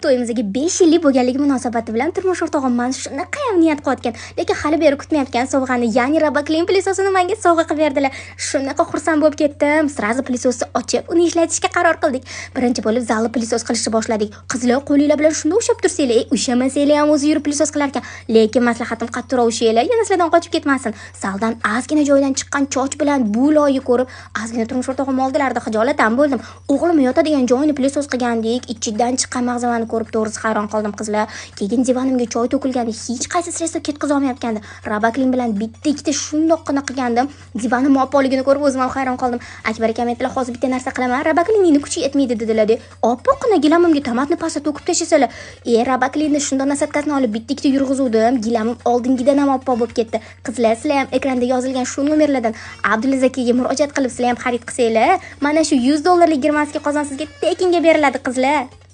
to'yimizga 5 yillik bo'lganligi munosabati bilan turmush o'rtog'im men shunaqa ham niyat qilayotgan, lekin hali beri kutmayotgan sovg'ani, ya'ni Robaklin plisosini menga sovg'a qilib berdilar. Shunaqa xursand bo'lib ketdim. Srazi plisosni ochib, uni ishlatishga qaror qildik. Birinchi bo'lib zalli plisos qilishni boshladik. Qizlar qo'linglar bilan shunda o'shab tursanglar, ushamasanglar ham o'zi yurib plisos qilar ekan. Lekin maslahatim qattiqroq ushanglar, yana sizlardan qochib ketmasin. Saldan ozgina joydan chiqqan choch bilan bu loyi ko'rib, ozgina turmush o'rtog'im oldilarida xijolatdan bo'ldim. O'g'lim yotadigan joyini plisos qilgandik, ichidan chiqqan mag'zavani ko'rib to'g'risi hayron qoldim qizlar. Keyin divonimga choy to'kilgandi, hech qaysi stressga ketkazib olmayotgandi. Robaklin bilan bitta ikkita shundoqqina qilgandim. Divonim mopolligini ko'rib o'zim ham hayron qoldim. Akbar akam aytdilar, hozir bitta narsa qilaman, Robaklinning kuchi yetmaydi dedilar. Oppoqqina gilamimga tomatni pasta to'kib tashlasalar, Robaklinni shundoq nasatkasini olib bitta ikkita yurg'izuvdim. Gilamim oldingidan ham oppoq bo'lib ketdi. Qizlar, sizlar ham ekranda yozilgan shu nomerlardan Abdulaziz akaga murojaat qilib, sizlar ham xarid qilsanglar, mana shu $100 girmaskiy qozon sizga tekinga beriladi qizlar.